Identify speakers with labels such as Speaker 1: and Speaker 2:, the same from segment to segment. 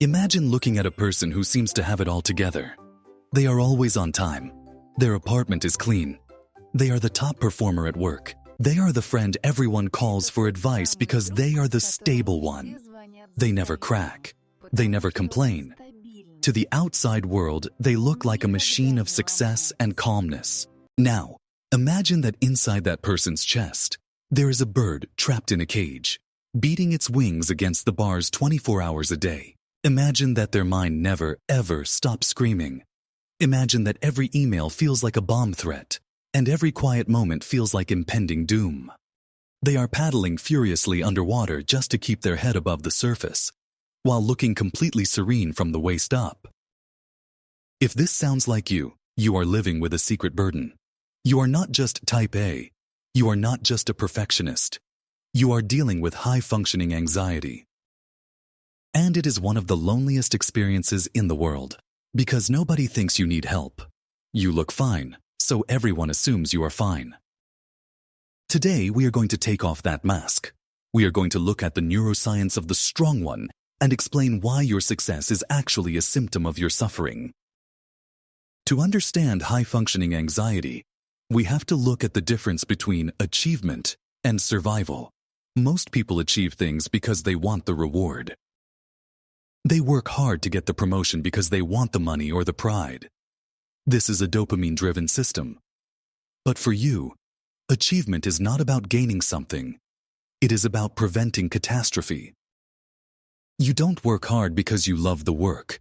Speaker 1: Imagine looking at a person who seems to have it all together. They are always on time. Their apartment is clean. They are the top performer at work. They are the friend everyone calls for advice because they are the stable one. They never crack. They never complain. To the outside world, they look like a machine of success and calmness. Now, imagine that inside that person's chest, there is a bird trapped in a cage, beating its wings against the bars 24 hours a day. Imagine that their mind never, ever stops screaming. Imagine that every email feels like a bomb threat, and every quiet moment feels like impending doom. They are paddling furiously underwater just to keep their head above the surface, while looking completely serene from the waist up. If this sounds like you are living with a secret burden. You are not just type A. You are not just a perfectionist. You are dealing with high-functioning anxiety. And it is one of the loneliest experiences in the world, because nobody thinks you need help. You look fine, so everyone assumes you are fine. Today, we are going to take off that mask. We are going to look at the neuroscience of the strong one and explain why your success is actually a symptom of your suffering. To understand high-functioning anxiety, we have to look at the difference between achievement and survival. Most people achieve things because they want the reward. They work hard to get the promotion because they want the money or the pride. This is a dopamine-driven system. But for you, achievement is not about gaining something. It is about preventing catastrophe. You don't work hard because you love the work.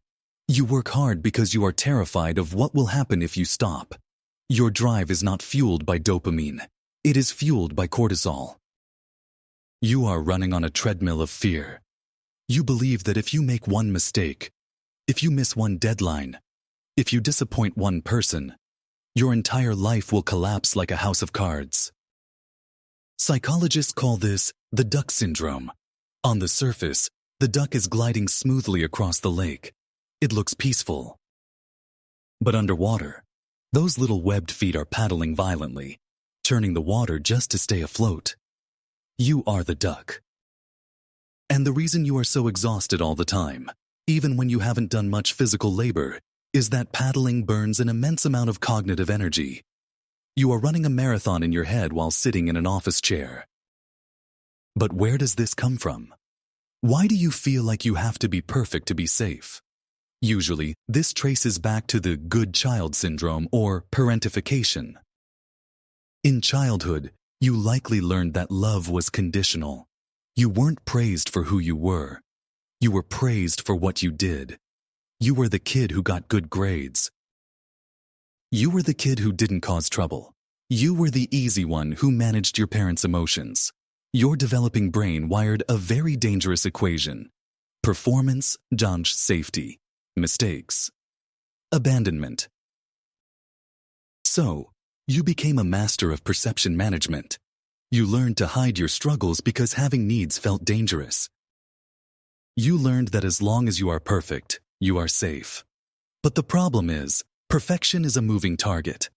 Speaker 1: You work hard because you are terrified of what will happen if you stop. Your drive is not fueled by dopamine. It is fueled by cortisol. You are running on a treadmill of fear. You believe that if you make one mistake, if you miss one deadline, if you disappoint one person, your entire life will collapse like a house of cards. Psychologists call this the duck syndrome. On the surface, the duck is gliding smoothly across the lake. It looks peaceful. But underwater, those little webbed feet are paddling violently, churning the water just to stay afloat. You are the duck. And the reason you are so exhausted all the time, even when you haven't done much physical labor, is that paddling burns an immense amount of cognitive energy. You are running a marathon in your head while sitting in an office chair. But where does this come from? Why do you feel like you have to be perfect to be safe? Usually, this traces back to the good child syndrome or parentification. In childhood, you likely learned that love was conditional. You weren't praised for who you were. You were praised for what you did. You were the kid who got good grades. You were the kid who didn't cause trouble. You were the easy one who managed your parents' emotions. Your developing brain wired a very dangerous equation. Performance, safety, mistakes, abandonment. So, you became a master of perception management. You learned to hide your struggles because having needs felt dangerous. You learned that as long as you are perfect, you are safe. But the problem is, perfection is a moving target.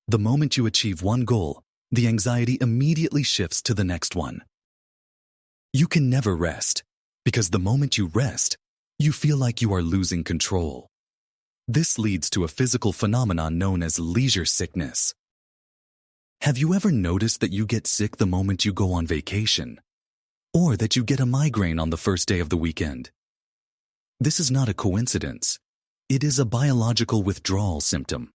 Speaker 1: The moment you achieve one goal, the anxiety immediately shifts to the next one. You can never rest, because the moment you rest, you feel like you are losing control. This leads to a physical phenomenon known as leisure sickness. Have you ever noticed that you get sick the moment you go on vacation? Or that you get a migraine on the first day of the weekend? This is not a coincidence. It is a biological withdrawal symptom.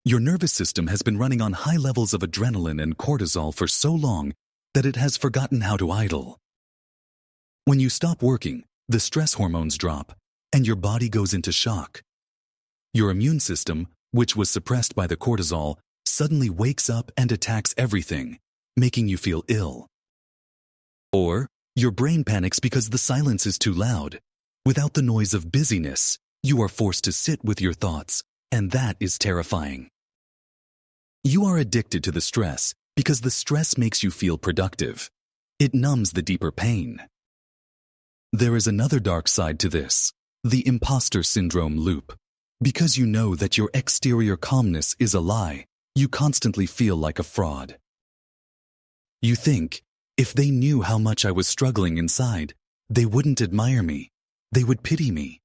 Speaker 1: Your nervous system has been running on high levels of adrenaline and cortisol for so long that it has forgotten how to idle. When you stop working, the stress hormones drop, and your body goes into shock. Your immune system, which was suppressed by the cortisol, suddenly wakes up and attacks everything, making you feel ill. Or, your brain panics because the silence is too loud. Without the noise of busyness, you are forced to sit with your thoughts, and that is terrifying. You are addicted to the stress because the stress makes you feel productive. It numbs the deeper pain. There is another dark side to this, the imposter syndrome loop. Because you know that your exterior calmness is a lie, you constantly feel like a fraud. You think, if they knew how much I was struggling inside, they wouldn't admire me. They would pity me.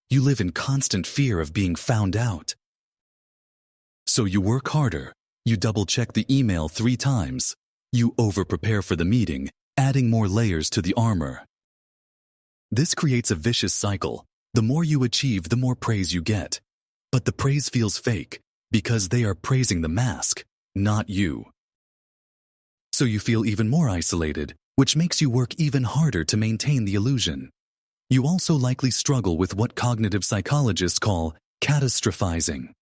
Speaker 1: You live in constant fear of being found out. So you work harder. You double-check the email 3 times. You over-prepare for the meeting, adding more layers to the armor. This creates a vicious cycle. The more you achieve, the more praise you get. But the praise feels fake because they are praising the mask, not you. So you feel even more isolated, which makes you work even harder to maintain the illusion. You also likely struggle with what cognitive psychologists call catastrophizing.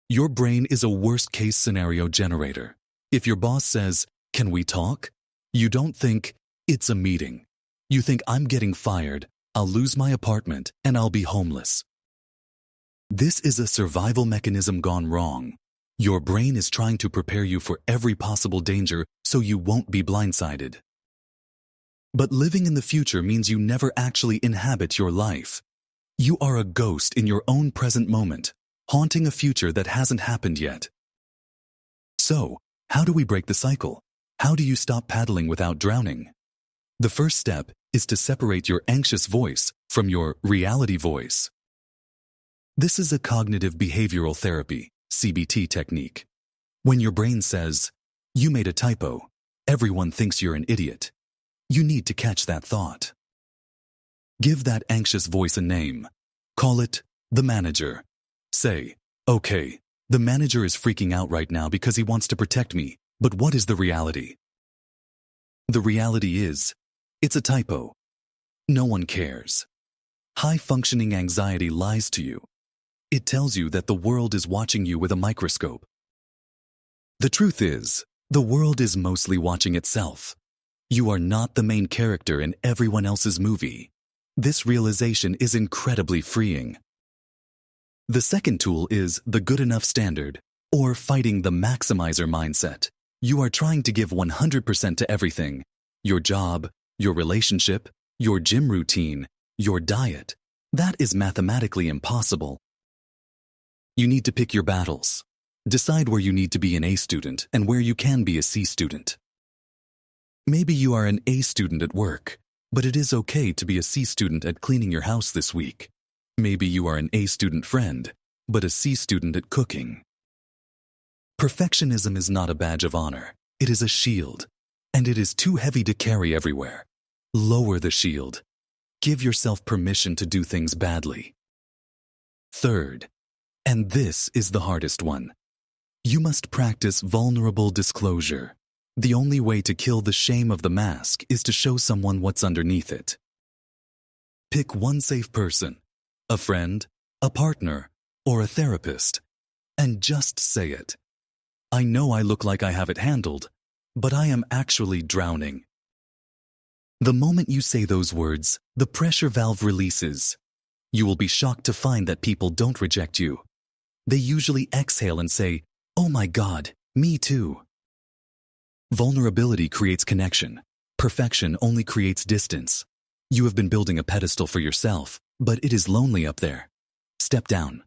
Speaker 1: Your brain is a worst-case scenario generator. If your boss says, "Can we talk?" you don't think, "It's a meeting." You think, "I'm getting fired, I'll lose my apartment, and I'll be homeless." This is a survival mechanism gone wrong. Your brain is trying to prepare you for every possible danger so you won't be blindsided. But living in the future means you never actually inhabit your life. You are a ghost in your own present moment, haunting a future that hasn't happened yet. So, how do we break the cycle? How do you stop paddling without drowning? The first step is to separate your anxious voice from your reality voice. This is a cognitive behavioral therapy, CBT technique. When your brain says, "You made a typo, everyone thinks you're an idiot," you need to catch that thought. Give that anxious voice a name. Call it the manager. Say, "Okay, the manager is freaking out right now because he wants to protect me, but what is the reality?" The reality is, it's a typo. No one cares. High-functioning anxiety lies to you. It tells you that the world is watching you with a microscope. The truth is, the world is mostly watching itself. You are not the main character in everyone else's movie. This realization is incredibly freeing. The second tool is the good enough standard, or fighting the maximizer mindset. You are trying to give 100% to everything. Your job, your relationship, your gym routine, your diet. That is mathematically impossible. You need to pick your battles. Decide where you need to be an A student and where you can be a C student. Maybe you are an A student at work, but it is okay to be a C student at cleaning your house this week. Maybe you are an A student friend, but a C student at cooking. Perfectionism is not a badge of honor. It is a shield, and it is too heavy to carry everywhere. Lower the shield. Give yourself permission to do things badly. Third, and this is the hardest one, you must practice vulnerable disclosure. The only way to kill the shame of the mask is to show someone what's underneath it. Pick one safe person, a friend, a partner, or a therapist, and just say it. "I know I look like I have it handled, but I am actually drowning." The moment you say those words, the pressure valve releases. You will be shocked to find that people don't reject you. They usually exhale and say, "Oh my God, me too." Vulnerability creates connection. Perfection only creates distance. You have been building a pedestal for yourself, but it is lonely up there. Step down.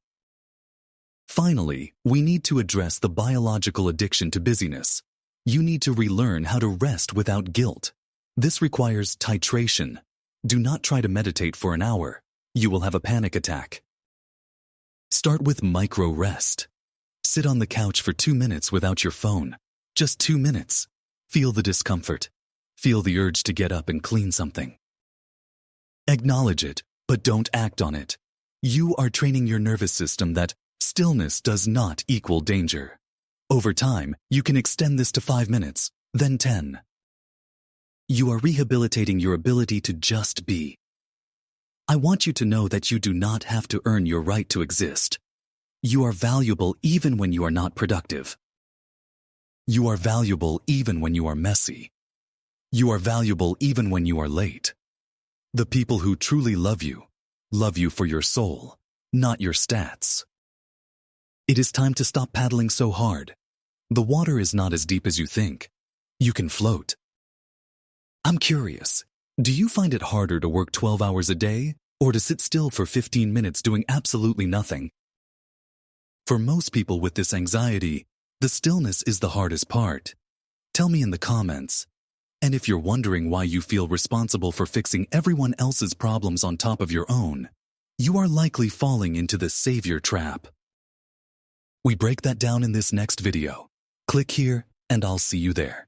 Speaker 1: Finally, we need to address the biological addiction to busyness. You need to relearn how to rest without guilt. This requires titration. Do not try to meditate for an hour. You will have a panic attack. Start with micro rest. Sit on the couch for 2 minutes without your phone. Just 2 minutes. Feel the discomfort. Feel the urge to get up and clean something. Acknowledge it, but don't act on it. You are training your nervous system that stillness does not equal danger. Over time, you can extend this to 5 minutes, then 10. You are rehabilitating your ability to just be. I want you to know that you do not have to earn your right to exist. You are valuable even when you are not productive. You are valuable even when you are messy. You are valuable even when you are late. The people who truly love you for your soul, not your stats. It is time to stop paddling so hard. The water is not as deep as you think. You can float. I'm curious, do you find it harder to work 12 hours a day or to sit still for 15 minutes doing absolutely nothing? For most people with this anxiety, the stillness is the hardest part. Tell me in the comments, And if you're wondering why you feel responsible for fixing everyone else's problems on top of your own, you are likely falling into the savior trap. We break that down in this next video. Click here, and I'll see you there.